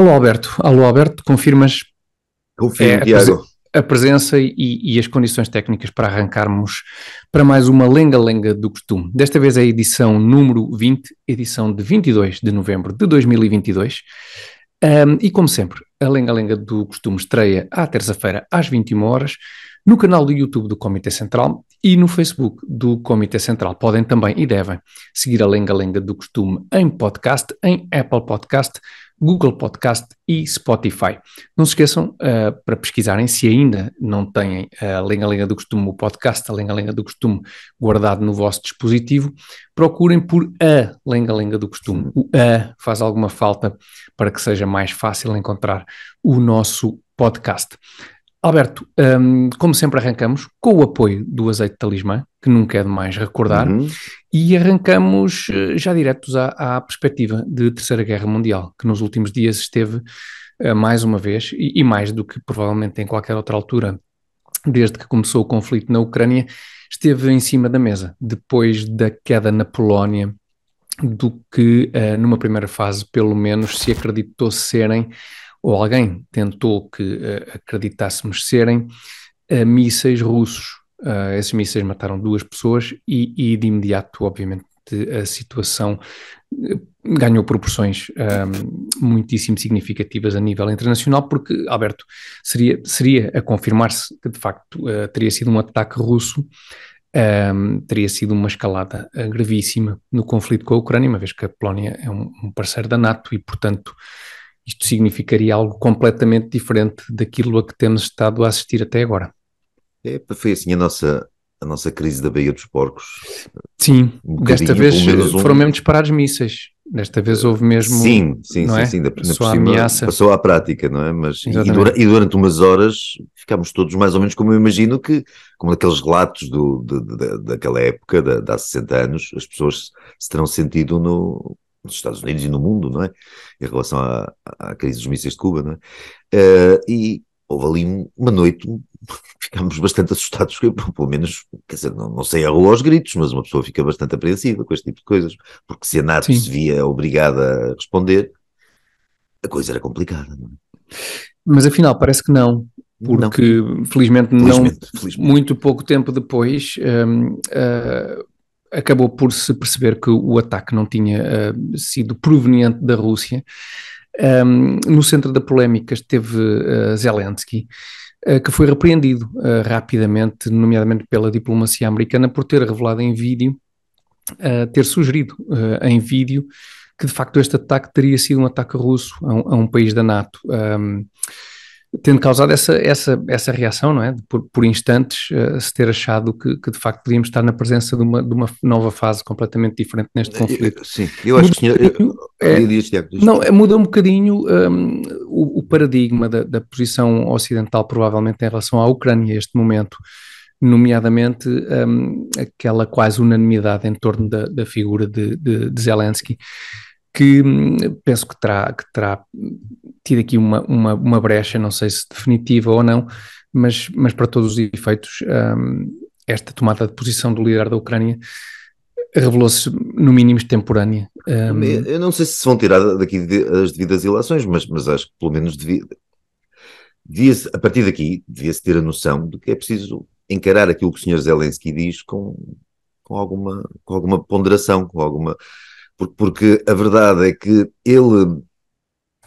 Alô Alberto, confirmas Confirmo, Tiago. a presença e as condições técnicas para arrancarmos para mais uma lenga-lenga do costume. Desta vez é a edição número 20, edição de 22 de novembro de 2022. E como sempre, a lenga-lenga do costume estreia à terça-feira às 21 horas no canal do YouTube do Comitê Central e no Facebook do Comitê Central. Podem também e devem seguir a lenga-lenga do costume em podcast, em Apple Podcast, Google Podcast e Spotify. Não se esqueçam, para pesquisarem, se ainda não têm a Lenga-Lenga do Costume, o podcast, a Lenga-Lenga do Costume guardado no vosso dispositivo, procurem por a Lenga-Lenga do Costume. O A faz alguma falta para que seja mais fácil encontrar o nosso podcast. Alberto, como sempre arrancamos com o apoio do azeite talismã, que nunca é demais recordar, e arrancamos já diretos à perspectiva de Terceira Guerra Mundial, que nos últimos dias esteve mais uma vez, e mais do que provavelmente em qualquer outra altura, desde que começou o conflito na Ucrânia, esteve em cima da mesa, depois da queda na Polónia, do que numa primeira fase pelo menos se acreditou serem, ou alguém tentou que acreditássemos serem, mísseis russos. Esses mísseis mataram 2 pessoas e de imediato, obviamente, a situação ganhou proporções muitíssimo significativas a nível internacional, porque, Alberto, seria a confirmar-se que de facto teria sido um ataque russo, teria sido uma escalada gravíssima no conflito com a Ucrânia, uma vez que a Polónia é um parceiro da NATO e, portanto, isto significaria algo completamente diferente daquilo a que temos estado a assistir até agora. Foi assim a nossa crise da Baía dos Porcos. Sim, desta vez foram mesmo disparados mísseis. Desta vez houve mesmo. Sim, Passou a ameaça. Passou à prática, não é? Mas, e durante umas horas ficámos todos mais ou menos como eu imagino que, como aqueles relatos daquela época, de há 60 anos, as pessoas se terão sentido nos Estados Unidos e no mundo, não é? Em relação à crise dos mísseis de Cuba, não é? E houve ali uma noite, ficámos bastante assustados, pelo menos, quer dizer, não sei a rua aos gritos, mas uma pessoa fica bastante apreensiva com este tipo de coisas, porque se a NATO se via obrigada a responder, a coisa era complicada, não é? Mas afinal parece que não, porque felizmente, muito pouco tempo depois acabou por se perceber que o ataque não tinha sido proveniente da Rússia. No centro da polémica esteve Zelensky, que foi repreendido rapidamente, nomeadamente pela diplomacia americana, por ter revelado em vídeo, ter sugerido em vídeo que de facto este ataque teria sido um ataque russo a um país da NATO, tendo causado essa reação, não é? Por instantes, se ter achado que de facto podíamos estar na presença de uma nova fase completamente diferente neste conflito. Sim, eu acho que muda um bocadinho o paradigma da posição ocidental, provavelmente, em relação à Ucrânia, este momento, nomeadamente aquela quase unanimidade em torno da figura de Zelensky, que penso que terá tido aqui uma brecha, não sei se definitiva ou não, mas para todos os efeitos, esta tomada de posição do líder da Ucrânia revelou-se no mínimo extemporânea. Eu não sei se vão tirar daqui as devidas ilações, mas acho que pelo menos a partir daqui devia-se ter a noção de que é preciso encarar aquilo que o Sr. Zelensky diz com alguma ponderação, porque a verdade é que ele,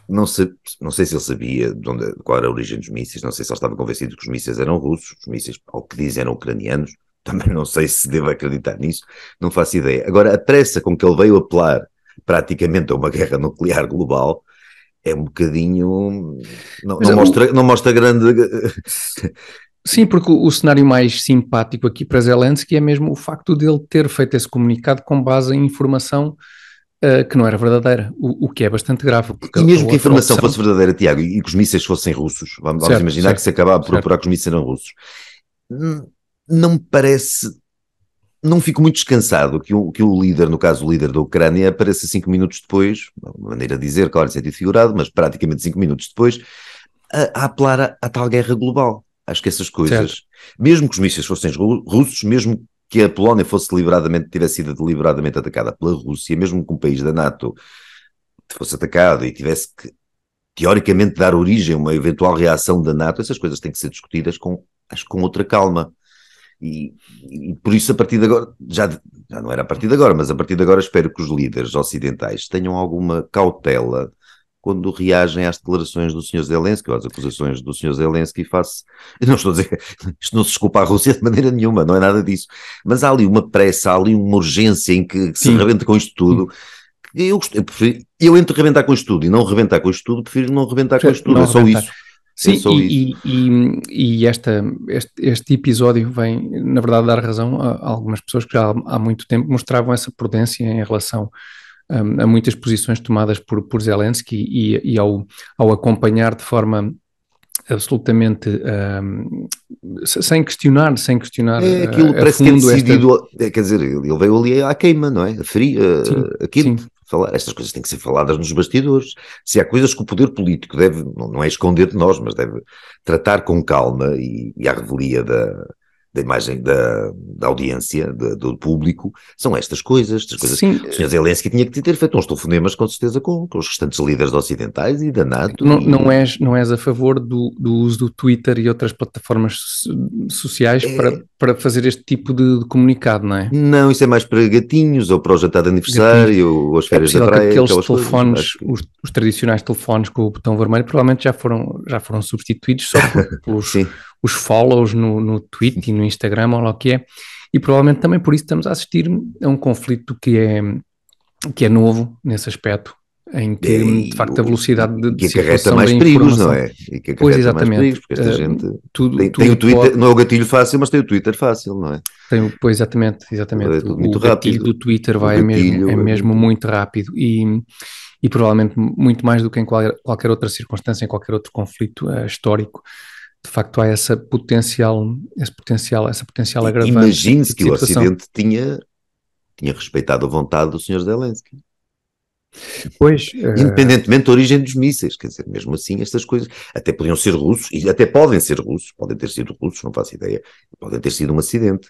não sei se ele sabia qual era a origem dos mísseis, não sei se ele estava convencido que os mísseis eram russos, os mísseis, ao que dizem, eram ucranianos, também não sei se devo acreditar nisso, não faço ideia. Agora, a pressa com que ele veio apelar praticamente a uma guerra nuclear global é um bocadinho... Não mostra grande... Sim, porque o cenário mais simpático aqui para Zelensky é mesmo o facto de ele ter feito esse comunicado com base em informação que não era verdadeira, o que é bastante grave. E mesmo que a informação fosse verdadeira, Tiago, e que os mísseis fossem russos, vamos imaginar que se acabava por apurar que os mísseis eram russos, não me parece... Não fico muito descansado que o líder, no caso o líder da Ucrânia, apareça 5 minutos depois, uma maneira de dizer, claro, em sentido figurado, mas praticamente 5 minutos depois, a apelar à tal guerra global. Acho que essas coisas, mesmo que os mísseis fossem russos, mesmo que a Polónia tivesse sido deliberadamente atacada pela Rússia, mesmo que um país da NATO fosse atacado e tivesse que teoricamente dar origem a uma eventual reação da NATO, essas coisas têm que ser discutidas acho que com outra calma. E por isso, a partir de agora, já não era a partir de agora, mas a partir de agora espero que os líderes ocidentais tenham alguma cautela quando reagem às declarações do Sr. Zelensky, ou às acusações do Sr. Zelensky eu não estou a dizer, isto não se desculpa a Rússia de maneira nenhuma, não é nada disso, mas há ali uma pressa, há ali uma urgência em que se rebenta com isto tudo. Eu entre rebentar com isto tudo e não rebentar com isto tudo, prefiro não rebentar com isto tudo, é só isso. Sim, e este episódio vem, na verdade, dar razão a algumas pessoas que já há muito tempo mostravam essa prudência em relação a muitas posições tomadas por Zelensky e ao acompanhar de forma absolutamente sem questionar aquilo parece que é decidido, quer dizer, ele veio ali à queima, não é? A frio, aquilo. Sim. Falar, estas coisas têm que ser faladas nos bastidores. Se há coisas que o poder político deve, não é esconder de nós, mas deve tratar com calma e à revelia da imagem da audiência, do público, são estas coisas. Sim. O Sr. Zelensky tinha que ter feito uns telefonemas, com certeza, com os restantes líderes ocidentais e da NATO. Não és a favor do uso do Twitter e outras plataformas sociais para fazer este tipo de comunicado, não é? Não, isso é mais para gatinhos, ou para o jantar de aniversário, ou as férias da praia. Aqueles telefones, os tradicionais telefones com o botão vermelho, provavelmente já foram substituídos só pelos os follows no tweet e no Instagram, ou lá o que é, e provavelmente também por isso estamos a assistir a um conflito que é novo nesse aspecto, em que de facto a velocidade de circulação da informação... Não é? E que pois, exatamente. Mais perigos, porque esta gente tem o Twitter, não é o gatilho fácil, mas tem o Twitter fácil, não é? Pois, exatamente. O gatilho do Twitter é mesmo muito rápido e provavelmente muito mais do que em qualquer outra circunstância, em qualquer outro conflito histórico. De facto há esse potencial agravante. Imagine-se que o Ocidente tinha respeitado a vontade do Sr. Zelensky. Pois, independentemente da origem dos mísseis, quer dizer, mesmo assim estas coisas até podiam ser russos, e até podem ser russos, podem ter sido russos, não faço ideia, podem ter sido um acidente,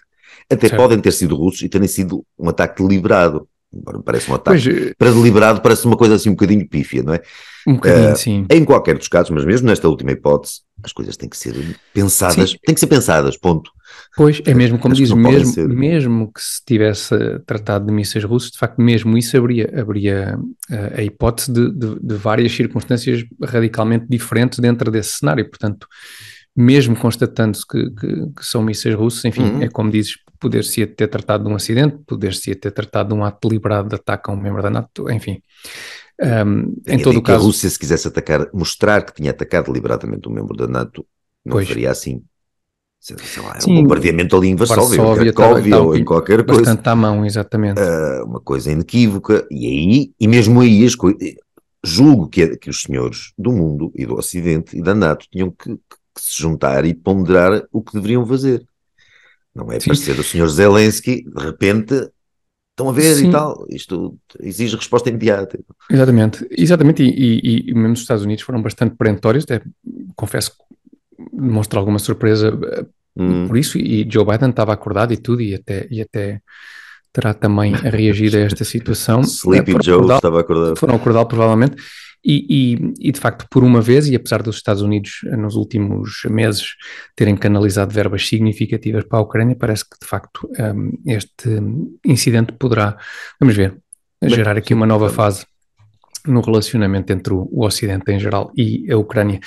até certo. Podem ter sido russos e terem sido um ataque deliberado, embora me pareça um ataque para deliberado, parece uma coisa assim um bocadinho pífia, não é? Um bocadinho, sim. Em qualquer dos casos, mas mesmo nesta última hipótese, as coisas têm que ser pensadas, têm que ser pensadas, ponto. Pois, é mesmo como dizes, mesmo que se tivesse tratado de mísseis russos, de facto mesmo isso abria a hipótese de várias circunstâncias radicalmente diferentes dentro desse cenário, portanto, mesmo constatando-se que são mísseis russos, enfim, é como dizes, poder-se ter tratado de um acidente, poder-se ter tratado de um ato deliberado de ataque a um membro da NATO, enfim... em todo o caso, a Rússia, se quisesse mostrar que tinha atacado deliberadamente um membro da NATO, não faria assim. Sei lá, um bombardeamento ali em Varsóvia, ou em qualquer coisa. Bastante à mão, exatamente. Uma coisa inequívoca, e mesmo aí julgo que os senhores do mundo e do Ocidente e da NATO tinham que se juntar e ponderar o que deveriam fazer. Não é parecer o senhor Zelensky, de repente... Estão a ver e tal, isto exige resposta imediata. Exatamente, e mesmo os Estados Unidos foram bastante perentórios, até, confesso que demonstra alguma surpresa por isso, e Joe Biden estava acordado e tudo, e até terá também reagido a esta situação. Sleepy Joe estava acordado. Foram acordá-lo provavelmente, e de facto por uma vez, e apesar dos Estados Unidos nos últimos meses terem canalizado verbas significativas para a Ucrânia, parece que de facto este incidente poderá, vamos ver, gerar aqui uma nova fase no relacionamento entre o Ocidente em geral e a Ucrânia.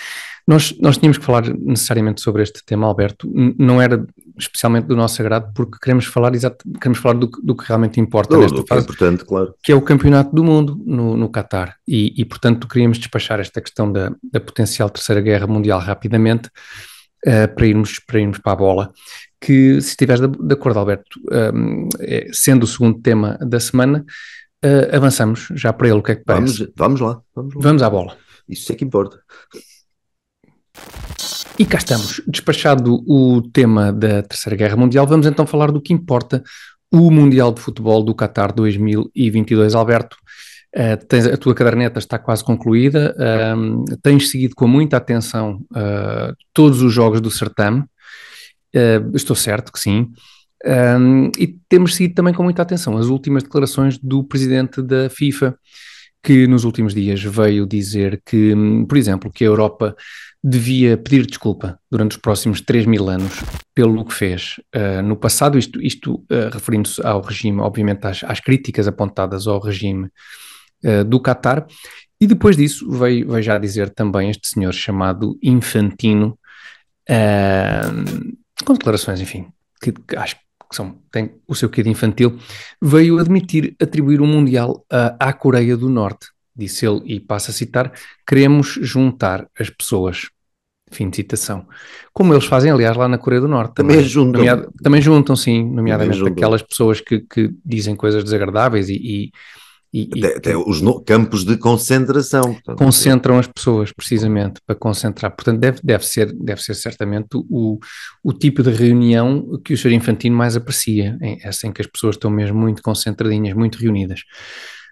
Nós tínhamos que falar necessariamente sobre este tema, Alberto, não era especialmente do nosso agrado, porque queremos falar do que realmente importa nesta fase, é importante, claro. Que é o Campeonato do Mundo no Qatar, e portanto queríamos despachar esta questão da potencial Terceira Guerra Mundial rapidamente, para irmos para a bola, que se estiveres de acordo, Alberto, sendo o segundo tema da semana, avançamos já para ele, o que é que parece? Vamos lá. Vamos à bola. Isso é que importa. E cá estamos, despachado o tema da Terceira Guerra Mundial, vamos então falar do que importa, o Mundial de Futebol do Qatar 2022. Alberto, a tua caderneta está quase concluída, tens seguido com muita atenção todos os jogos do certame, estou certo que sim, e temos seguido também com muita atenção as últimas declarações do presidente da FIFA, que nos últimos dias veio dizer que, por exemplo, que a Europa devia pedir desculpa durante os próximos 3.000 anos pelo que fez no passado, isto referindo-se ao regime, obviamente às críticas apontadas ao regime do Qatar, e depois disso veio já dizer também este senhor chamado Infantino, com declarações, enfim, que acho que tem o seu quê de infantil, veio atribuir o Mundial à Coreia do Norte. Disse ele, e passo a citar: queremos juntar as pessoas. Fim de citação. Como eles fazem, aliás, lá na Coreia do Norte. Também juntam. Também juntam, sim, nomeadamente aquelas pessoas que dizem coisas desagradáveis até os campos de concentração. Portanto, concentram as pessoas, precisamente, para concentrar. Portanto, deve ser certamente o tipo de reunião que o Sr. Infantino mais aprecia, essa em que as pessoas estão mesmo muito concentradinhas, muito reunidas.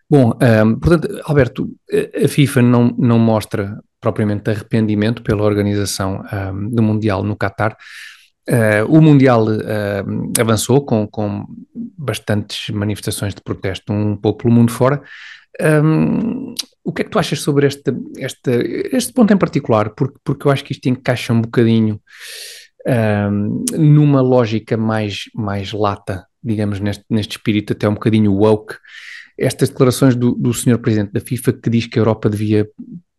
Bom, portanto, Alberto, a FIFA não mostra propriamente arrependimento pela organização do Mundial no Qatar. O Mundial avançou com bastantes manifestações de protesto um pouco pelo mundo fora. O que é que tu achas sobre este ponto em particular? Porque eu acho que isto encaixa um bocadinho numa lógica mais lata, digamos, neste espírito até um bocadinho woke. Estas declarações do Sr. Presidente da FIFA, que diz que a Europa devia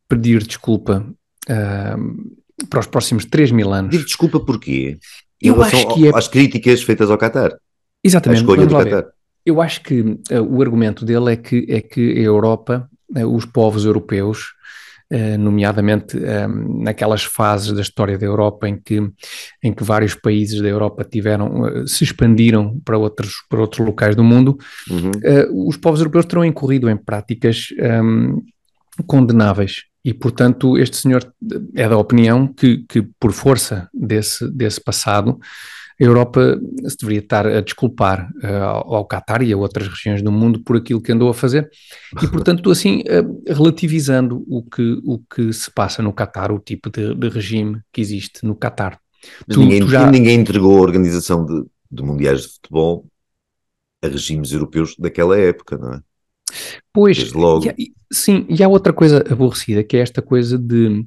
pedir desculpa para os próximos 3.000 anos. Pedir desculpa porquê? Em relação às críticas feitas ao Qatar. Exatamente. A escolha do Qatar. Eu acho que o argumento dele é que a Europa, os povos europeus, nomeadamente naquelas fases da história da Europa em que vários países da Europa se expandiram para outros locais do mundo, os povos europeus terão incorrido em práticas condenáveis. E, portanto, este senhor é da opinião que por força desse passado, a Europa se deveria estar a desculpar ao Qatar e a outras regiões do mundo por aquilo que andou a fazer. E, portanto, assim, relativizando o que se passa no Qatar, o tipo de regime que existe no Qatar. Mas ninguém entregou a organização de mundiais de futebol a regimes europeus daquela época, não é? Pois, sim, e há outra coisa aborrecida, que é esta coisa de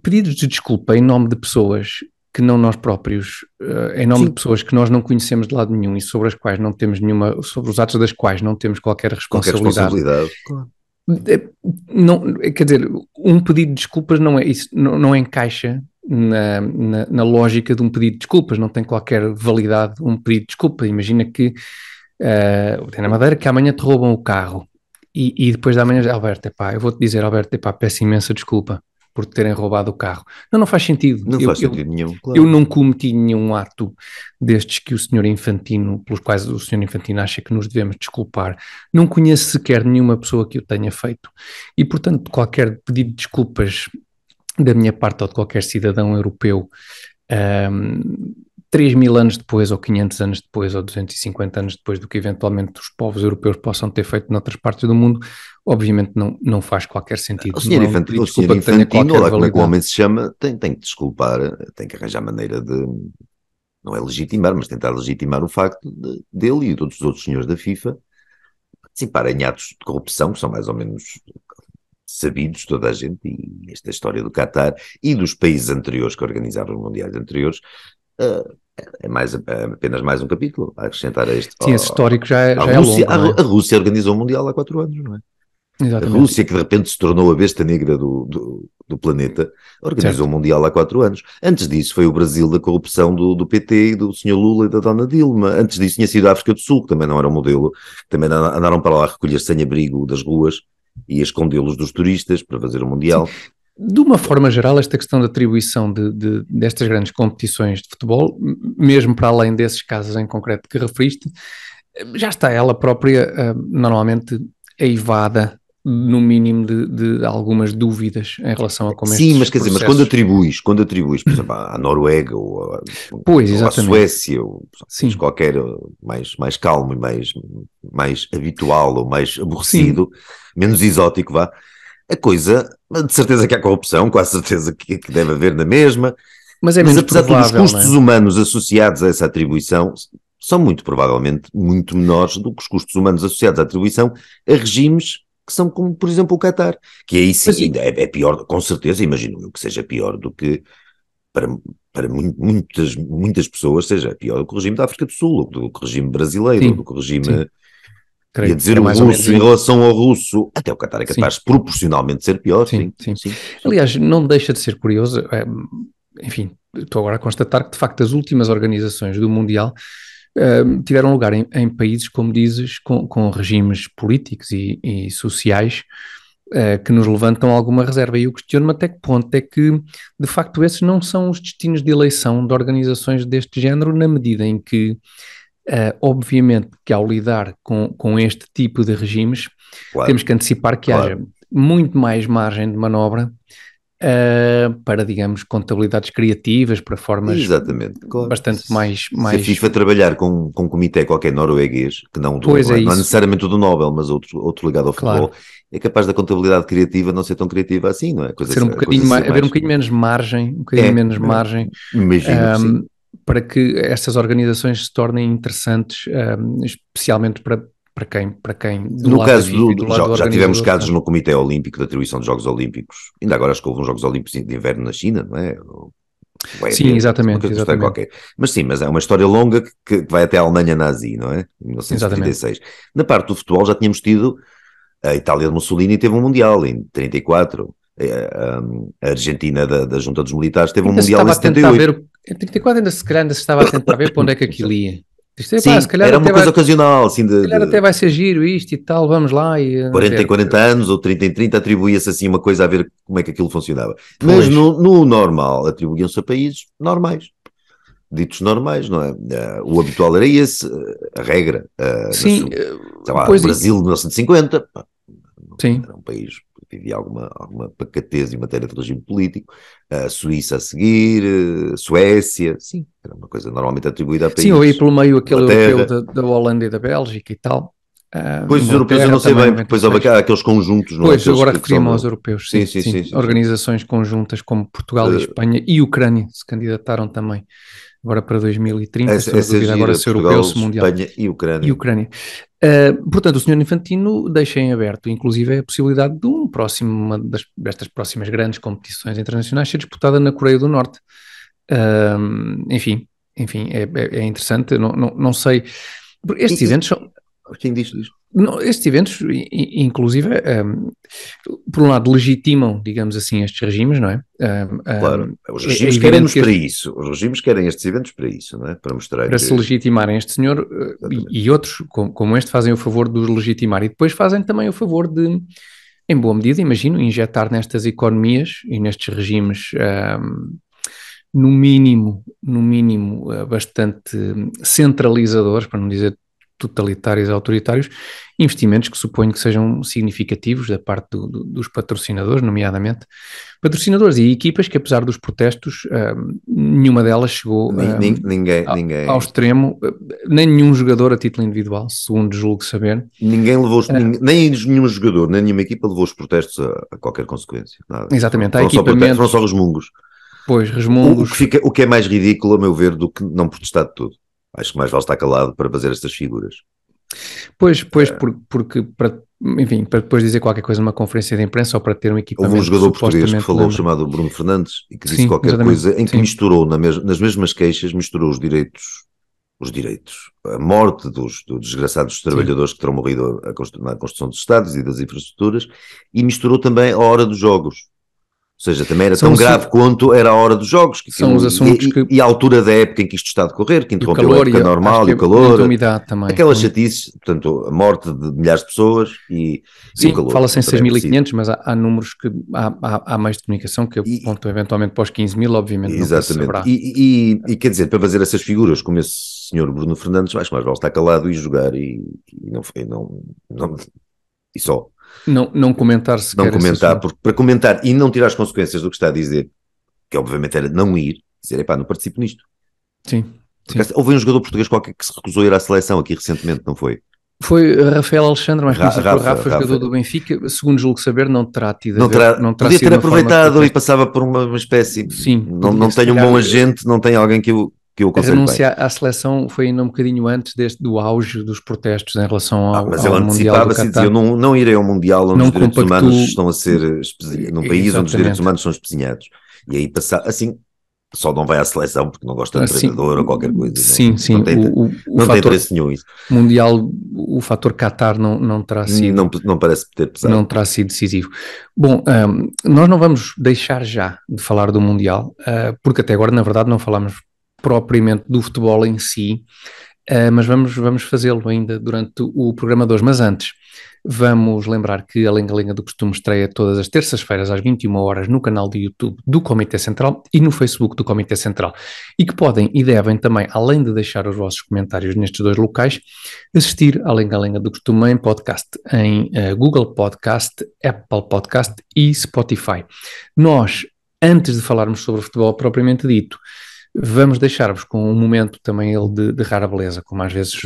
pedidos de desculpa em nome de pessoas que não nós próprios, em nome de pessoas que nós não conhecemos de lado nenhum e sobre as quais não temos sobre os atos das quais não temos qualquer responsabilidade. Claro. Não, quer dizer, um pedido de desculpas não é isso, não encaixa na lógica de um pedido de desculpas, não tem qualquer validade um pedido de desculpa. Imagina que tem na Madeira que amanhã te roubam o carro e depois da manhã, Alberto, eu vou-te dizer, Alberto, peço imensa desculpa por te terem roubado o carro. Não faz sentido. Não faz sentido nenhum, claro. Eu não cometi nenhum ato destes que o Sr. Infantino, pelos quais o Sr. Infantino acha que nos devemos desculpar. Não conheço sequer nenhuma pessoa que o tenha feito. E, portanto, qualquer pedido de desculpas da minha parte ou de qualquer cidadão europeu 3.000 anos depois, ou 500 anos depois, ou 250 anos depois do que eventualmente os povos europeus possam ter feito noutras partes do mundo, obviamente não faz qualquer sentido. O senhor Infantino, lá como é que o homem se chama, tem que desculpar, tem que arranjar maneira de, não é legitimar, mas tentar legitimar o facto dele e de todos os outros senhores da FIFA participarem em atos de corrupção, que são mais ou menos sabidos, toda a gente, e esta história do Qatar e dos países anteriores que organizaram os mundiais anteriores, é apenas mais um capítulo a acrescentar a este. Sim, esse histórico já é longo. É? A Rússia organizou o Mundial há 4 anos, não é? Exatamente. A Rússia, que de repente se tornou a besta negra do planeta, organizou o Mundial há 4 anos. Antes disso foi o Brasil da corrupção do PT e do Sr. Lula e da Dona Dilma. Antes disso tinha sido a África do Sul, que também não era um modelo. Também andaram para lá a recolher sem-abrigo das ruas e a escondê-los dos turistas para fazer o Mundial. Sim. De uma forma geral, esta questão da atribuição destas grandes competições de futebol, mesmo para além desses casos em concreto que referiste, já está ela própria normalmente eivada, no mínimo, de algumas dúvidas em relação a como estes Sim, mas quer processos... dizer, mas quando atribuis, por exemplo, à Noruega ou à Suécia, ou qualquer mais calmo e mais habitual ou mais aborrecido, menos exótico, a coisa, de certeza que há corrupção, quase certeza que deve haver na mesma, mas apesar de todos os custos humanos associados a essa atribuição são muito provavelmente muito menores do que os custos humanos associados à atribuição a regimes que são como, por exemplo, o Qatar, que aí sim, Mas, ainda é pior, com certeza, imagino eu que seja pior do que para muitas pessoas seja pior do que o regime da África do Sul, ou do que o regime brasileiro, ou do sim, que o regime, sim, ia creio que dizer é o mais ou menos russo, em relação ao russo, até o Qatar é sim, capaz proporcionalmente de ser pior, sim, sim, sim. sim, sim. Aliás, não deixa de ser curioso, enfim, estou agora a constatar que de facto as últimas organizações do Mundial tiveram lugar em países, como dizes, com regimes políticos e sociais que nos levantam alguma reserva. E eu questiono-me até que ponto é que, de facto, esses não são os destinos de eleição de organizações deste género, na medida em que, obviamente, que ao lidar com este tipo de regimes, Claro, temos que antecipar que haja claro. muito mais margem de manobra para, digamos, contabilidades criativas, para formas Exatamente, claro. bastante Se a FIFA trabalhar com um comitê qualquer norueguês, que Pois é não é isso, necessariamente o do Nobel, mas outro ligado ao claro. futebol, é capaz da contabilidade criativa não ser tão criativa assim, não é? Ser um A coisa bocadinho ser haver um mais. bocadinho menos margem, um bocadinho É, menos margem, imagino que sim. para que essas organizações se tornem interessantes, especialmente para quem, do No lado da caso FIFA e do lado do já tivemos organizador, casos está. no Comitê Olímpico de atribuição de Jogos Olímpicos, ainda agora acho que houve uns Jogos Olímpicos de inverno na China, não é? Vai Sim, haver, uma exatamente, coisa história exatamente, qualquer. Mas sim, mas é uma história longa que vai até a Alemanha nazi, não é? Em exatamente. 1936. Na parte do futebol já tínhamos tido, a Itália de Mussolini teve um Mundial em 34, a Argentina da Junta dos Militares teve um Ainda se Mundial em estava a tentar 78. ver, em 34 ainda se calhar ainda se estava a tentar ver para onde é que aquilo ia. Diz, epá, Sim, era uma coisa ocasional, assim, se calhar até vai ser giro isto e tal, vamos lá e a 40 em ver. 40 anos ou 30 em 30, atribuía-se assim uma coisa a ver como é que aquilo funcionava. Mas Pois, no normal, atribuíam-se a países normais, ditos normais, não é? O habitual era esse, a regra, sim, sei lá, o pois, Brasil de 1950, pá, sim. era um país que vivia alguma pacatez em matéria de regime político, a Suíça a seguir, a Suécia, sim, era uma coisa normalmente atribuída a Sim, eu aí países, pelo meio aquele europeu Inglaterra. da Holanda e da Bélgica e tal. Pois os europeus eu Inglaterra não sei também, bem, porque depois houve 96. aqueles conjuntos, não é? Pois, Aqueles agora que são referia-me aos de... europeus, Sim, sim, sim, sim. sim, sim, sim. Organizações conjuntas como Portugal e Uh, Espanha e Ucrânia se candidataram também, agora para 2030. Estou na essa é dúvida agora gira, se europeu ou Portugal, se mundial. Espanha e E Ucrânia. Ucrânia. Portanto, o senhor Infantino deixa em aberto, inclusive, a possibilidade de destas próximas grandes competições internacionais ser disputada na Coreia do Norte. Enfim, é interessante. Não sei. Porque E, estes e, eventos são. quem diz? Estes eventos, inclusive, por um lado, legitimam, digamos assim, estes regimes, não é? Claro, os É regimes evidente querem-nos que para isso. Os regimes querem estes eventos para isso, não é? Para mostrar para se que... legitimarem este senhor Exatamente. e outros, como este, fazem o favor de os legitimar e depois fazem também o favor de, em boa medida, imagino, injetar nestas economias e nestes regimes, no mínimo, bastante centralizadores, para não dizer totalitários e autoritários, investimentos que suponho que sejam significativos da parte dos patrocinadores, nomeadamente patrocinadores e equipas que, apesar dos protestos, nenhuma delas chegou ao Ninguém, extremo, nem nenhum jogador a título individual, segundo julgo saber. ninguém levou, Uh, nem nenhum jogador, nem nenhuma equipa levou os protestos a qualquer consequência. Nada. Exatamente, há Foram só protestos, foram equipamentos, só resmungos. pois, resmungos, O que é mais ridículo, a meu ver, do que não protestar de tudo. Acho que mais vale estar calado para fazer estas figuras. pois, porque enfim, para depois dizer qualquer coisa numa conferência de imprensa ou para ter um Houve um equipamento que jogador português que supostamente falou, lembra. chamado Bruno Fernandes, e que disse Sim, qualquer exatamente, coisa em que sim, misturou nas mesmas queixas, misturou os direitos, a morte dos desgraçados sim. trabalhadores que terão morrido na construção dos estádios e das infraestruturas, e misturou também a hora dos jogos. Ou seja, também era São, tão grave quanto era a hora dos jogos, que são aquilo, os assuntos que, e a altura da época em que isto está a decorrer, que e o interrompeu a calor, época e acho normal que e é o muita calor, umidade também, aquelas muito. chatices, portanto, a morte de milhares de pessoas e o Sim, calor, fala-se em também é preciso. 6.500, mas há números que há meios de comunicação que E, apontam eventualmente para os 15.000, obviamente nunca se exatamente. saberá. Quer dizer, para fazer essas figuras como esse senhor Bruno Fernandes, acho que mais vale estar calado e jogar e só. Não comentar Não sequer esse comentar, assunto. porque para comentar e não tirar as consequências do que está a dizer, que obviamente era não ir, dizer, epá, não participo nisto. Sim, Porque sim. houve um jogador português qualquer que se recusou a ir à seleção aqui recentemente, não foi? Foi Rafael Alexandre, mais conhecido por Rafa, Rafa, jogador do Benfica, segundo julgo saber, não terá tido a não ver, terá, não terá podia sido ter uma forma de aproveitado e protesto. passava por uma espécie, Sim, não, podia, não se tem um calhar, bom agente, não tem alguém que o que eu A aconselho bem. renúncia à seleção foi ainda um bocadinho antes do auge dos protestos em relação Mas ao ele Mundial do antecipava-se e Qatar. dizia, não irei ao Mundial onde Não os direitos compactou, humanos estão a ser num país onde os direitos exatamente, humanos são espezinhados. E aí passa assim, só não vai à seleção porque não gosta do assim, treinador ou qualquer coisa. sim, Não tem, o não tem fator interesse nenhum isso. mundial, o fator Qatar não terá sido, Não parece ter pesado. não terá sido decisivo. Bom, nós não vamos deixar já de falar do Mundial, porque até agora, na verdade, não falamos propriamente do futebol em si, mas vamos fazê-lo ainda durante o programa de hoje. Mas antes, vamos lembrar que a Lenga-Lenga do Costume estreia todas as terças-feiras às 21 horas no canal de YouTube do Comitê Central e no Facebook do Comitê Central. E que podem e devem também, além de deixar os vossos comentários nestes dois locais, assistir à Lenga-Lenga do Costume em podcast, em Google Podcast, Apple Podcast e Spotify. Nós, antes de falarmos sobre o futebol propriamente dito, vamos deixar-vos com um momento também ele de rara beleza, como às vezes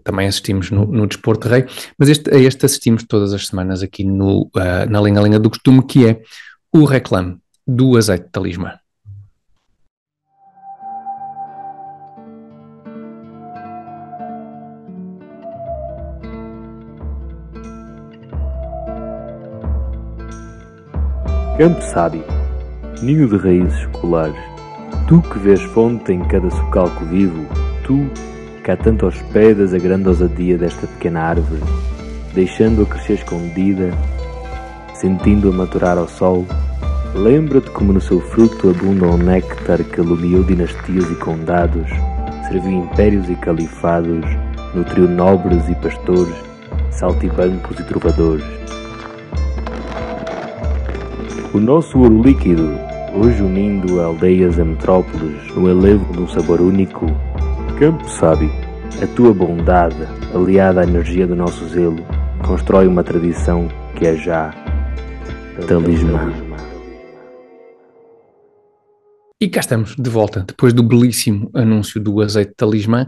também assistimos no Desporto Rei, mas a este assistimos todas as semanas aqui na Lenga-Lenga do Costume, que é o reclame do azeite de talismã. Campo sábio, ninho de raízes seculares, tu que vês fonte em cada socalco vivo, tu que há tanto hospedas a grande ousadia desta pequena árvore, deixando-a crescer escondida, sentindo-a maturar ao sol, lembra-te como no seu fruto abunda o néctar que alumiou dinastias e condados, serviu impérios e califados, nutriu nobres e pastores, saltibancos e trovadores. O nosso ouro líquido, hoje unindo aldeias a metrópoles no elevo de um sabor único, campo sábio, a tua bondade, aliada à energia do nosso zelo, constrói uma tradição que é já talismã. E cá estamos, de volta, depois do belíssimo anúncio do azeite de talismã,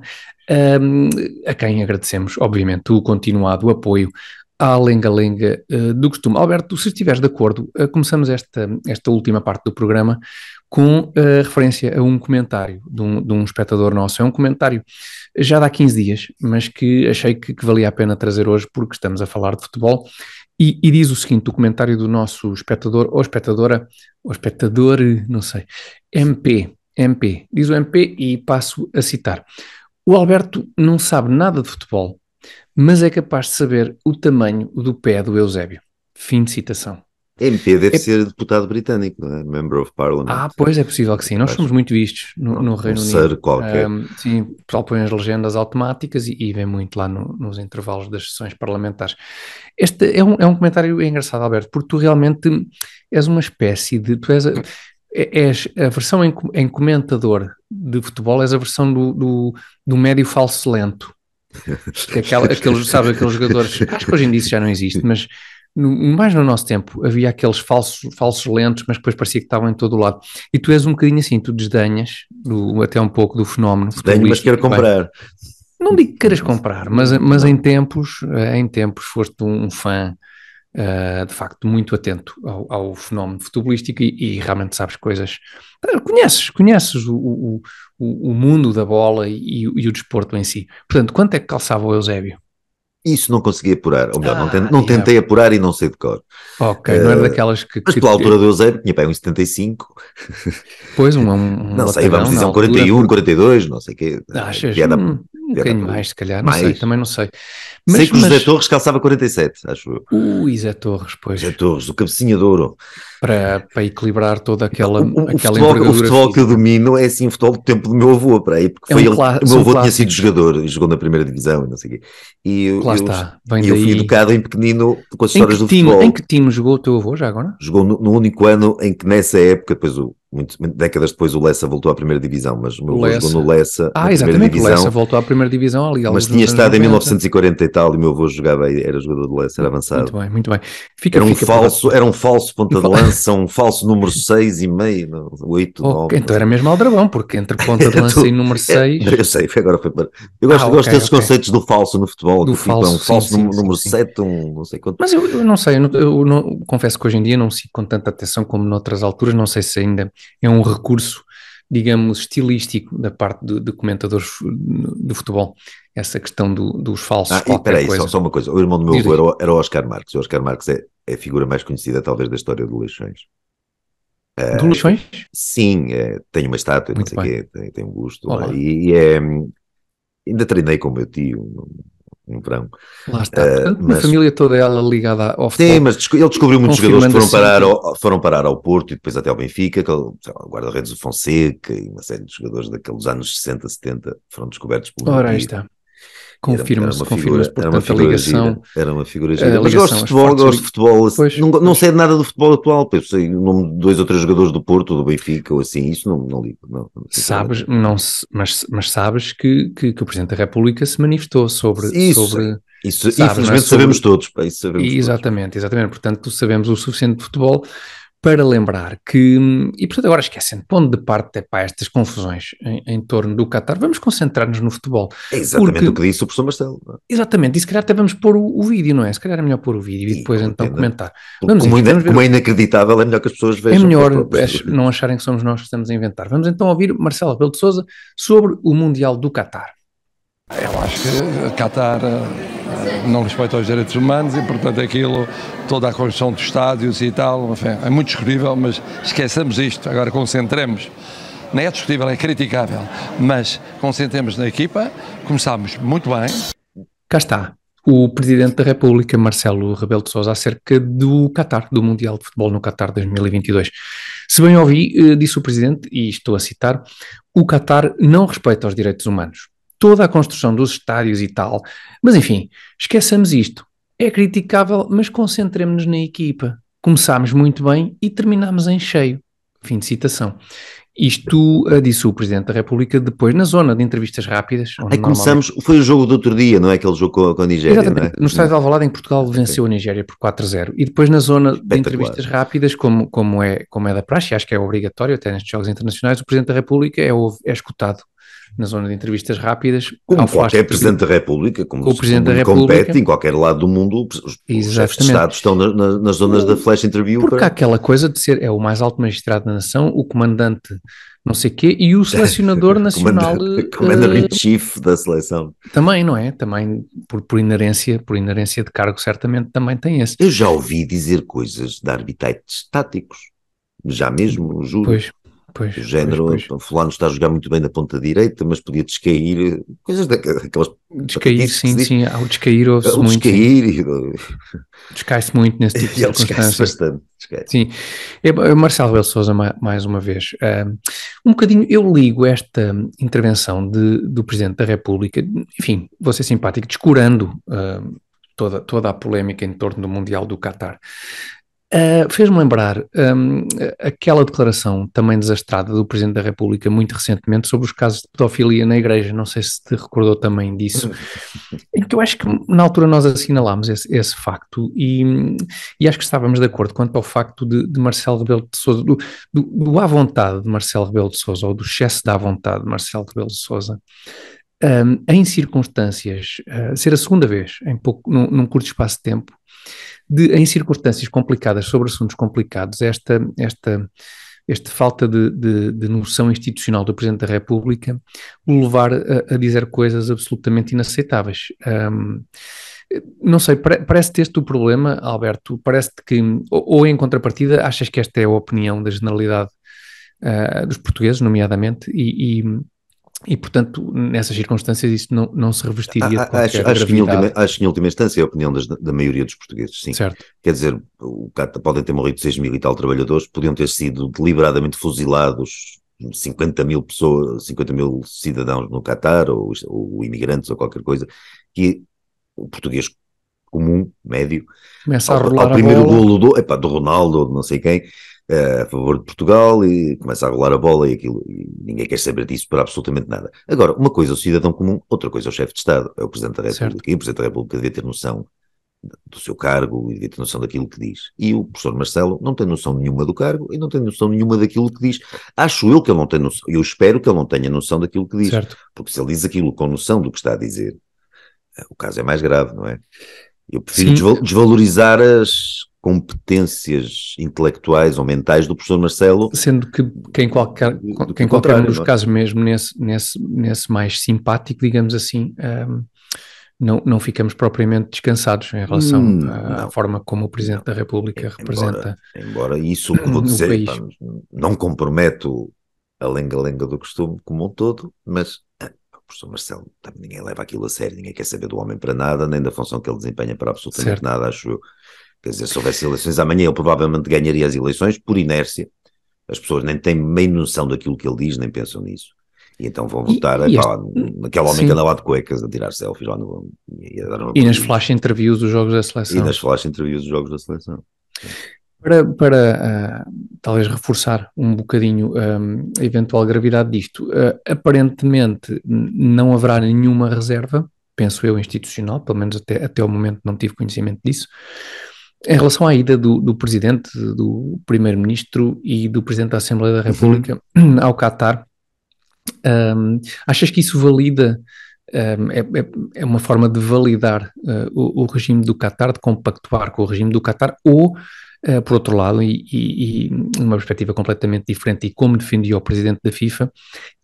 a quem agradecemos, obviamente, o continuado apoio à Lenga-Lenga do Costume. Alberto, se estiveres de acordo, começamos esta última parte do programa com referência a um comentário de um espectador nosso. É um comentário já de há 15 dias, mas que achei que valia a pena trazer hoje porque estamos a falar de futebol. E diz o seguinte, o comentário do nosso espectador, ou espectadora, ou espectador, não sei, MP, diz o MP e passo a citar. O Alberto não sabe nada de futebol, mas é capaz de saber o tamanho do pé do Eusébio. Fim de citação. MP deve ser deputado britânico, não é? Member of Parliament. Pois é possível que sim. Nós somos muito vistos no Reino Unido. Ser qualquer. Sim, o pessoal põe as legendas automáticas e vem muito lá nos intervalos das sessões parlamentares. Este é um comentário engraçado, Alberto, porque tu realmente és uma espécie de... Tu és a versão em comentador de futebol, és a versão do médio falso lento. Aqueles jogadores, acho que hoje em dia isso já não existe, mas mais no nosso tempo havia aqueles falsos lentos, mas depois parecia que estavam em todo o lado. E tu és um bocadinho assim, tu desdenhas até um pouco do fenómeno futebolístico. Mas quero comprar. Não digo que queiras comprar, mas em tempos foste um fã de facto muito atento ao fenómeno futebolístico e realmente sabes coisas. Conheces o mundo da bola e o desporto em si. Portanto, quanto é que calçava o Eusébio? Isso não consegui apurar, ou melhor, não tentei apurar e não sei de cor. Ok, não era daquelas que... Mas pela altura do Eusébio tinha para 1,75. Pois, não sei, vamos dizer 41, 42, não sei o quê. Achas? Um bocadinho mais, se calhar, não sei, também não sei. Sei que o José Torres calçava 47, acho eu. O José Torres, pois. José Torres, o cabecinha de ouro. Para equilibrar toda aquela envergadura. O futebol que eu domino é assim o futebol do tempo do meu avô, para aí, porque o meu avô tinha sido jogador e jogou na primeira divisão e não sei o quê. E eu fui educado em pequenino com as histórias do futebol. Em que time jogou o teu avô já agora? Jogou no único ano em que nessa época, depois décadas depois o Lessa voltou à primeira divisão, mas o meu avô jogou no Lessa na primeira divisão. O Lessa voltou à primeira divisão ali. Mas tinha estado em 1940 e tal, e o meu avô jogava, era jogador do Lessa, era avançado. Muito bem. Era um falso ponta de lança, um falso número 6,5, 8, 9. Então era mesmo Aldrabão, porque entre ponta de lança e número 6... Eu sei, agora foi para... Eu gosto desses conceitos do falso no futebol, do falso, um falso número 7, não sei quanto. Mas eu não sei, eu confesso que hoje em dia não sigo com tanta atenção como noutras alturas, não sei se ainda é um recurso digamos, estilístico da parte de comentadores de futebol, essa questão dos falsos, espera aí, só uma coisa, o irmão do meu avô era o Oscar Marques. O Oscar Marques é a figura mais conhecida talvez da história do Leixões. Do Leixões? Sim, tem uma estátua, muito não sei o quê, tem um busto, ainda treinei com o meu tio no verão. Lá está, portanto, uma família toda ela ligada ao futebol. Sim, mas ele descobriu muitos jogadores que foram parar ao Porto e depois até ao Benfica, o guarda-redes do Fonseca e uma série de jogadores daqueles anos 60, 70 foram descobertos pelo Ora, aí está. Confirma-se, portanto, a ligação. Era uma figura gira. Mas gosto de futebol. Não sei nada do futebol atual. Eu sei o nome de 2 ou 3 jogadores do Porto, do Benfica, ou assim, isso não ligo. Sabes, mas sabes que o Presidente da República se manifestou sobre... Isso infelizmente sabemos todos. Exatamente. Portanto, sabemos o suficiente de futebol para lembrar que, e portanto agora esquecendo, pondo de parte estas confusões em torno do Qatar, vamos concentrar-nos no futebol. É exatamente o que disse o professor Marcelo. Exatamente, e se calhar até vamos pôr o vídeo, não é? Se calhar é melhor pôr o vídeo e depois então comentar. Como é inacreditável, é melhor que as pessoas vejam. É melhor não acharem que somos nós que estamos a inventar. Vamos então ouvir Marcelo Rebelo de Sousa sobre o Mundial do Qatar. Eu acho que o Qatar não respeita os direitos humanos e, portanto, aquilo, toda a construção de estádios e tal, enfim, é muito discutível, mas esqueçamos isto, agora concentremos. Não é discutível, é criticável, mas concentremos na equipa, começámos muito bem. Cá está o Presidente da República, Marcelo Rebelo de Sousa, acerca do Qatar, do Mundial de Futebol no Qatar 2022. Se bem ouvi, disse o Presidente, e estou a citar, o Qatar não respeita os direitos humanos. Toda a construção dos estádios e tal, mas enfim, esqueçamos isto. É criticável, mas concentremos-nos na equipa. Começámos muito bem e terminámos em cheio. Fim de citação. Isto disse o Presidente da República depois na zona de entrevistas rápidas. Começamos, foi o jogo do outro dia, não é? Aquele jogo com a Nigéria, exatamente, não é? No estádio de Alvalade em Portugal venceu a Nigéria por 4-0. E depois na zona de entrevistas rápidas, como é da praxe, acho que é obrigatório até nestes jogos internacionais, o Presidente da República é escutado na zona de entrevistas rápidas. Como qualquer Presidente da República, como o Presidente da República compete em qualquer lado do mundo, os chefes de Estado estão nas zonas da flash interview. Porque há aquela coisa de ser o mais alto magistrado da nação, o comandante não sei quê, e o selecionador nacional... Commander-in-Chief da seleção. Também, não é? Também, por inerência de cargo, certamente também tem esse. Eu já ouvi dizer coisas de arbitrates táticos, já mesmo, juro. Pois, do género, fulano está a jogar muito bem na ponta direita, mas podia descair, coisas daquelas... Descair, sim, ao descair ouve-se muito. Descai-se muito nesse tipo de circunstâncias. Bastante. Sim. Marcelo Rebelo de Sousa, mais uma vez, um bocadinho, eu ligo esta intervenção do Presidente da República, enfim, vou ser simpático, descurando toda a polémica em torno do Mundial do Qatar. Fez-me lembrar aquela declaração também desastrada do Presidente da República muito recentemente sobre os casos de pedofilia na Igreja, não sei se te recordou também disso, em que eu acho que na altura nós assinalámos esse facto e acho que estávamos de acordo quanto ao facto de Marcelo Rebelo de Sousa, do à vontade de Marcelo Rebelo de Sousa, ou do excesso da vontade de Marcelo Rebelo de Sousa, em circunstâncias, ser a segunda vez, num curto espaço de tempo, em circunstâncias complicadas, sobre assuntos complicados, esta falta de noção institucional do Presidente da República o levar a dizer coisas absolutamente inaceitáveis. Não sei, parece-te este o problema, Alberto? Parece-te que, ou em contrapartida, achas que esta é a opinião da generalidade dos portugueses, nomeadamente, e, portanto, nessas circunstâncias isso não se revestiria de qualquer gravidade. Acho que em última instância é a opinião da maioria dos portugueses, sim. Certo. Quer dizer, podem ter morrido 6 mil e tal trabalhadores, podiam ter sido deliberadamente fuzilados 50 mil pessoas, 50 mil cidadãos no Qatar, ou imigrantes, ou qualquer coisa, que o português comum, médio, começa a rolar ao primeiro golo do Ronaldo, ou de não sei quem, a favor de Portugal, e começa a rolar a bola e ninguém quer saber disso para absolutamente nada. Agora, uma coisa é o cidadão comum, outra coisa é o chefe de Estado, é o Presidente da República, certo. E o Presidente da República devia ter noção do seu cargo e devia ter noção daquilo que diz. E o professor Marcelo não tem noção nenhuma do cargo e não tem noção nenhuma daquilo que diz. Acho eu que ele não tem noção, eu espero que ele não tenha noção daquilo que diz, certo. Porque se ele diz aquilo com noção do que está a dizer, o caso é mais grave, não é? Eu prefiro desvalorizar competências intelectuais ou mentais do professor Marcelo. Sendo que em qualquer um dos casos, mesmo nesse mais simpático, digamos assim, não ficamos propriamente descansados em relação à forma como o Presidente da República representa. Embora isso, que vou dizer, não comprometo a lenga-lenga do costume como um todo, mas o professor Marcelo, ninguém leva aquilo a sério, ninguém quer saber do homem para nada, nem da função que ele desempenha para absolutamente nada, acho eu. Quer dizer, se houvesse eleições amanhã, ele provavelmente ganharia as eleições por inércia. As pessoas nem têm meio noção daquilo que ele diz, nem pensam nisso. E então vão votar naquele homem que anda lá de cuecas a tirar selfies lá no... E nas flash interviews dos jogos da seleção. E nas flash interviews dos jogos da seleção. Para talvez reforçar um bocadinho a eventual gravidade disto, aparentemente não haverá nenhuma reserva, penso eu, institucional, pelo menos até o momento não tive conhecimento disso, em relação à ida do Presidente, do Primeiro-Ministro e do Presidente da Assembleia da República ao Qatar. Achas que isso valida, é uma forma de validar o regime do Qatar, de compactuar com o regime do Qatar, ou, por outro lado, e numa perspectiva completamente diferente, e como defendia o Presidente da FIFA,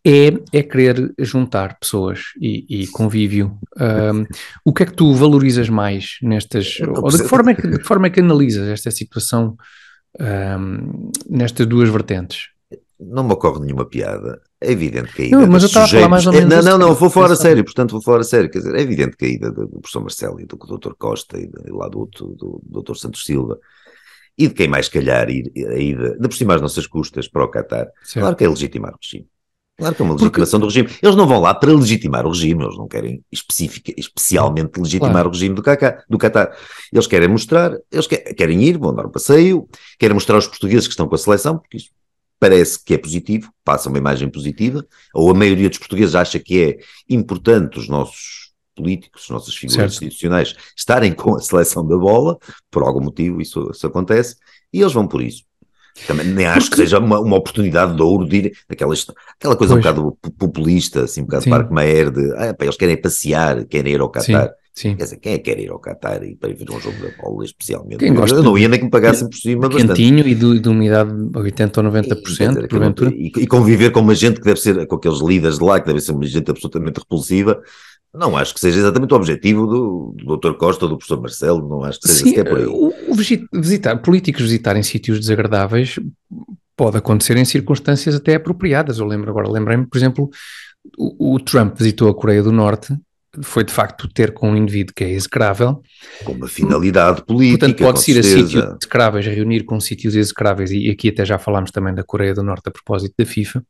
é querer juntar pessoas e convívio? O que é que tu valorizas mais nestas, ou de que forma é que analisas esta situação nestas duas vertentes? Não me ocorre nenhuma piada. É evidente que a ida mas eu estava a falar mais ou menos vou falar a sério, portanto vou falar a sério, quer dizer, é evidente que a ida do professor Marcelo e do Dr. Costa e lá do Dr. Santos Silva e de quem mais calhar a ida, ainda por cima às nossas custas para o Qatar, claro que é legitimar o regime. Claro que é uma legitimação do regime. Eles não vão lá para legitimar o regime, eles não querem especialmente legitimar o regime do Qatar. Eles querem mostrar, querem ir, vão dar um passeio, querem mostrar aos portugueses que estão com a seleção, porque isso parece que é positivo, passa uma imagem positiva, ou a maioria dos portugueses acha que é importante os nossos políticos, as nossas figuras institucionais estarem com a seleção da bola, por algum motivo isso acontece, e eles vão por isso. Também nem acho que seja uma oportunidade de ouro de ir, aquela coisa um bocado populista, assim, um bocado Parque Maer, eles querem passear, querem ir ao Qatar. Quer dizer, quem é que quer ir ao Qatar e para ver um jogo da bola especialmente? Eu não ia nem que me pagassem por cima quentinho bastante. E de umidade 80% ou 90%, porventura. E conviver com uma gente que deve ser, com aqueles líderes de lá, que deve ser uma gente absolutamente repulsiva. Não acho que seja exatamente o objetivo do Dr. Costa ou do professor Marcelo, não acho que seja sequer por aí. Políticos visitarem sítios desagradáveis pode acontecer em circunstâncias até apropriadas. Lembrei-me, por exemplo, o Trump visitou a Coreia do Norte, foi de facto ter com um indivíduo que é execrável. Com uma finalidade política, portanto pode-se ir a sítios execráveis, reunir com sítios execráveis, e aqui até já falámos também da Coreia do Norte a propósito da FIFA.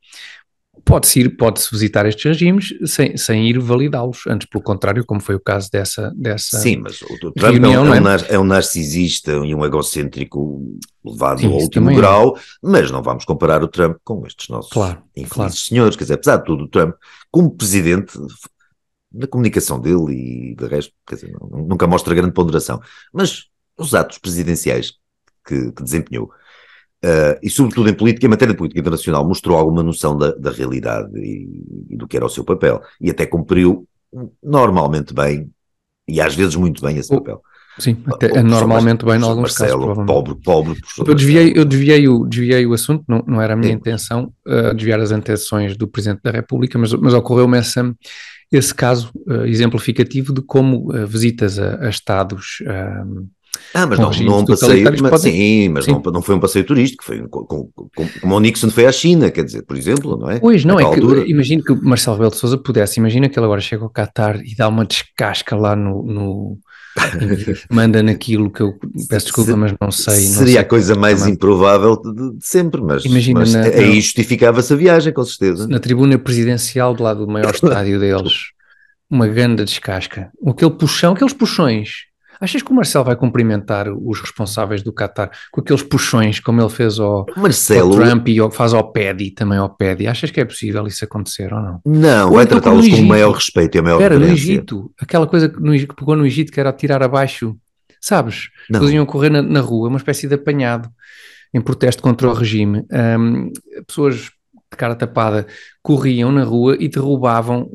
Pode-se visitar estes regimes sem ir validá-los, antes pelo contrário, como foi o caso dessa Sim, mas o Trump reunião, é um narcisista e um egocêntrico levado ao último grau, mas não vamos comparar o Trump com estes nossos infelizes senhores, quer dizer, apesar de tudo, o Trump, como presidente, na comunicação dele e de resto, quer dizer, nunca mostra grande ponderação, mas os atos presidenciais que desempenhou, e sobretudo em matéria de política internacional, mostrou alguma noção da realidade e do que era o seu papel, e até cumpriu normalmente bem, e às vezes muito bem esse papel. Sim, até normalmente bem em alguns casos. Pobre eu desviei o assunto, não era a minha intenção desviar as intenções do Presidente da República, mas ocorreu-me esse caso exemplificativo de como visitas a Estados... mas não um passeio, mas não foi um passeio turístico, foi como o Nixon foi à China, quer dizer, por exemplo, não é? Pois, não, imagino que o Marcelo Rebelo de Sousa pudesse, imagina que ele agora chega ao Qatar e dá uma descasca lá manda naquilo que eu peço desculpa, mas não sei. Seria a coisa mais improvável de sempre, mas aí justificava-se a viagem, com certeza. Na tribuna presidencial do lado do maior estádio deles, uma grande descasca. Aqueles puxões. Achas que o Marcelo vai cumprimentar os responsáveis do Qatar com aqueles puxões como ele fez ao Trump e faz ao Pedi, também ao Pedi? Achas que é possível isso acontecer ou não? Não, vai tratá-los com o maior respeito e a maior reverência. No Egito, aquela coisa que pegou no Egito que era tirar abaixo, sabes? Não. Eles iam correr na rua, uma espécie de apanhado em protesto contra o regime. Pessoas de cara tapada corriam na rua e derrubavam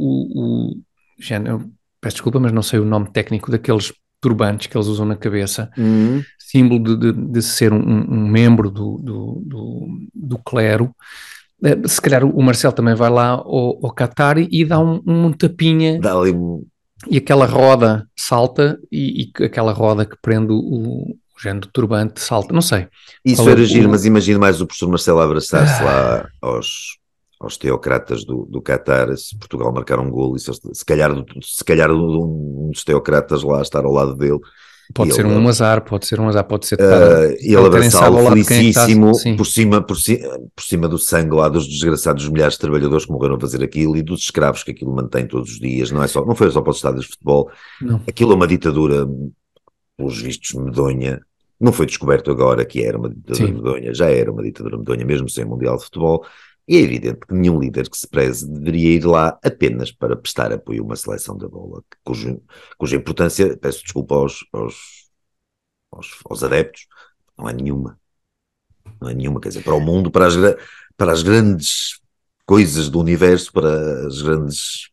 peço desculpa, mas não sei o nome técnico daqueles turbantes que eles usam na cabeça, símbolo de ser um membro do clero. Se calhar o Marcelo também vai lá ao Qatar e dá um tapinha, Dá ali e aquela roda salta, e aquela roda que prende o género do turbante salta, não sei. Isso era giro, mas imagino mais o professor Marcelo abraçar-se lá aos teocratas do Qatar, se Portugal marcar um golo, e se calhar um dos teocratas lá estar ao lado dele. Pode ser um azar, pode ser ele abraçá-lo felicíssimo por cima do sangue lá dos desgraçados milhares de trabalhadores que morreram a fazer aquilo e dos escravos que aquilo mantém todos os dias. Não foi só para os estádios de futebol. Não. Aquilo é uma ditadura, pelos vistos, medonha. Não foi descoberto agora que era uma ditadura medonha, já era uma ditadura medonha, mesmo sem Mundial de Futebol. E é evidente que nenhum líder que se preze deveria ir lá apenas para prestar apoio a uma seleção da bola, cuja importância, peço desculpa aos adeptos, não é nenhuma. Não é nenhuma, quer dizer, para o mundo, para as grandes coisas do universo, para as grandes...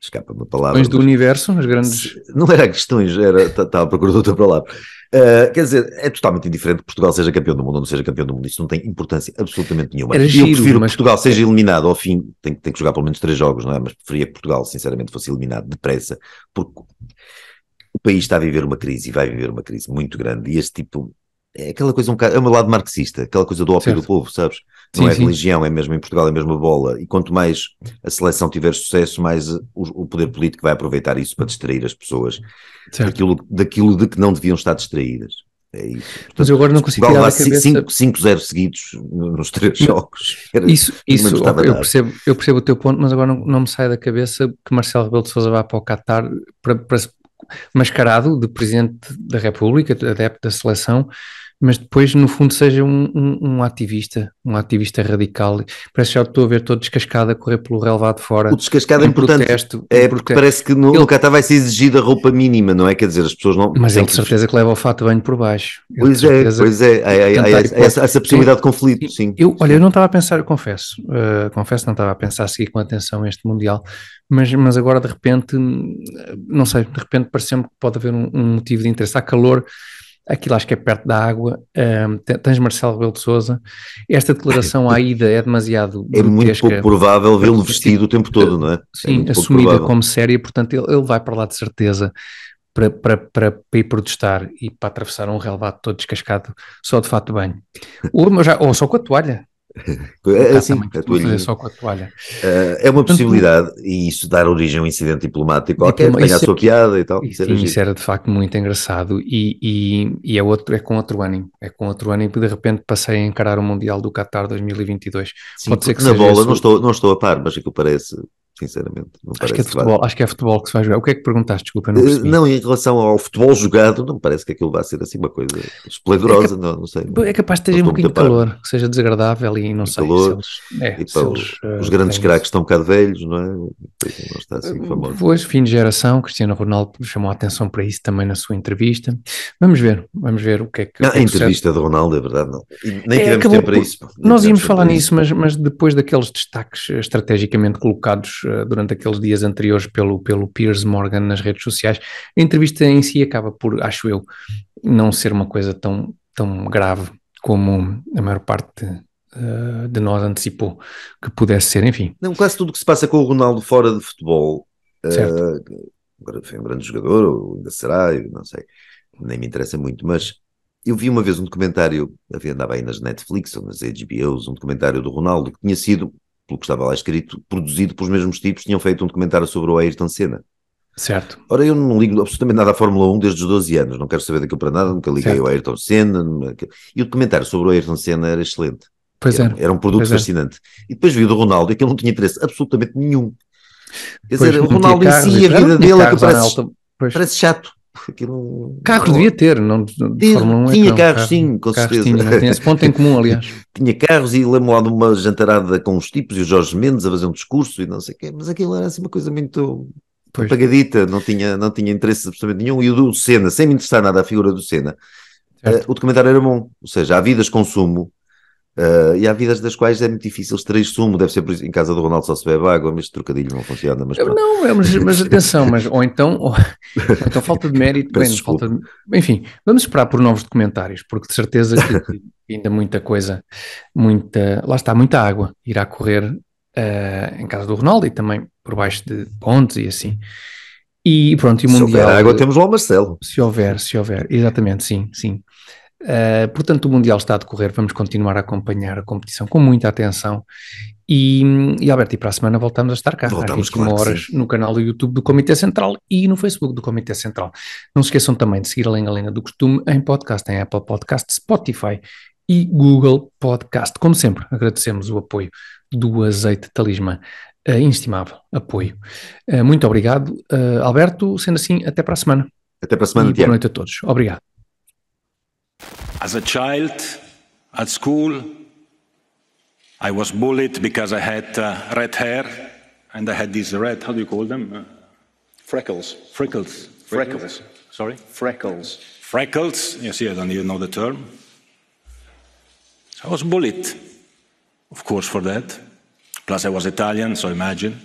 Escapa-me a palavra. Questões do universo, as grandes... Não era questões, estava a procurar outra palavra. Quer dizer, é totalmente indiferente que Portugal seja campeão do mundo ou não seja campeão do mundo. Isso não tem importância absolutamente nenhuma. Eu prefiro que Portugal seja eliminado ao fim, tem que jogar pelo menos 3 jogos, não é? Mas preferia que Portugal, sinceramente, fosse eliminado depressa, porque o país está a viver uma crise e vai viver uma crise muito grande. E este tipo, é aquela coisa é o meu lado marxista, aquela coisa do ópio do povo, sabes? Não é religião, é mesmo em Portugal, é mesmo a bola. E quanto mais a seleção tiver sucesso, mais o poder político vai aproveitar isso para distrair as pessoas daquilo de que não deviam estar distraídas. É isso. Portanto, mas eu agora não consigo tirar da cabeça... 5-0 seguidos nos 3 jogos. Eu percebo o teu ponto, mas agora não me sai da cabeça que Marcelo Rebelo de Sousa vá para o Qatar para mascarado de Presidente da República, adepto da seleção, mas depois no fundo seja um ativista radical. Parece que já estou a ver todo descascado a correr pelo relevado fora. O descascado é importante, porque parece que no Qatar vai ser exigida a roupa mínima, não é? Quer dizer, as pessoas não... Mas ele de certeza que leva o fato de banho por baixo. Pois é, essa possibilidade de conflito, sim. Eu não estava a pensar, eu confesso, não estava a pensar a seguir com atenção este Mundial, mas agora de repente, não sei, de repente pareceu-me que pode haver um motivo de interesse. Há calor, aquilo acho que é perto da água, tens Marcelo Rebelo de Sousa, esta declaração à ida é demasiado grotesca. É muito pouco provável vê-lo vestido o tempo todo, não é? Sim, assumida como séria, portanto ele vai para lá de certeza para ir protestar e para atravessar um relevado todo descascado só de fato de banho. Ou só com a toalha. Assim, fazer só com a toalha. É uma possibilidade, e isso dar origem a um incidente diplomático qualquer, tenha a sua piada e tal. Isso era de facto muito engraçado e é com outro ânimo. É com outro ânimo que de repente passei a encarar o Mundial do Qatar 2022. Sim, pode ser que na bola não estou a par, mas aquilo parece... Sinceramente, não acho que é futebol que se vai jogar. O que é que perguntaste? Desculpa, não percebi. Não, em relação ao futebol jogado, não me parece que aquilo vai ser assim uma coisa esplendorosa, não sei. É capaz de ter um bocadinho de calor, que seja desagradável e não sei. Os grandes craques estão um bocado velhos, não é? Não está assim famoso. Pois, fim de geração, Cristiano Ronaldo chamou a atenção para isso também na sua entrevista. Vamos ver o que é que... A entrevista de Ronaldo, é verdade, não. E nem tivemos tempo para isso. Nós íamos falar nisso, mas depois daqueles destaques estrategicamente colocados durante aqueles dias anteriores pelo Piers Morgan nas redes sociais, a entrevista em si acaba por, acho eu, não ser uma coisa tão grave como a maior parte de nós antecipou que pudesse ser, enfim. Não, quase tudo o que se passa com o Ronaldo fora de futebol, agora foi um grande jogador, ou ainda será, eu não sei, nem me interessa muito, mas eu vi uma vez um documentário, andava aí nas Netflix ou nas HBOs, um documentário do Ronaldo que tinha sido, pelo que estava lá escrito, produzido pelos mesmos tipos, tinham feito um documentário sobre o Ayrton Senna. Certo. Ora, eu não ligo absolutamente nada à Fórmula 1 desde os 12 anos, não quero saber daquilo para nada, nunca liguei ao Ayrton Senna, e o documentário sobre o Ayrton Senna era excelente. Era um produto fascinante. E depois vi o do Ronaldo, e aquilo não tinha interesse absolutamente nenhum. Quer dizer, o Ronaldo em si, a vida dele é que parece chato. Carros devia ter, não de Fórmula 1. Tinha carros, sim, com certeza. Tinha esse ponto em comum, aliás. Tinha carros, e lembro lá de uma jantarada com os tipos e o Jorge Mendes a fazer um discurso e não sei o quê, mas aquilo era assim uma coisa muito apagadita, não tinha interesse absolutamente nenhum. E o do Senna, sem me interessar nada a figura do Senna, o documentário era bom. Ou seja, há vidas de consumo E há vidas das quais é muito difícil extrair sumo, deve ser por isso, em casa do Ronaldo só se bebe água, mas este trocadilho não funciona. Mas pronto. Não, mas atenção, ou então falta de mérito, enfim, vamos esperar por novos documentários, porque de certeza que ainda muita coisa, lá está, muita água irá correr em casa do Ronaldo e também por baixo de pontes e assim. E pronto, e o Mundial... Se houver água temos lá o Marcelo. Se houver, exatamente, sim. Portanto, o Mundial está a decorrer, vamos continuar a acompanhar a competição com muita atenção e Alberto, e para a semana voltamos a estar cá, às 21 horas, no canal do YouTube do Comitê Central e no Facebook do Comitê Central. Não se esqueçam também de seguir a Lenga Lenga do Costume em podcast, em Apple Podcast, Spotify e Google Podcast. Como sempre, agradecemos o apoio do Azeite Talismã, inestimável apoio. Muito obrigado, Alberto, sendo assim, até para a semana. Até para a semana, Boa noite a todos. Obrigado. As a child at school, I was bullied because I had red hair and I had these red, how do you call them? Freckles. Sorry? Freckles. Freckles. You see, I don't even know the term. So I was bullied, of course, for that. Plus I was Italian, so imagine.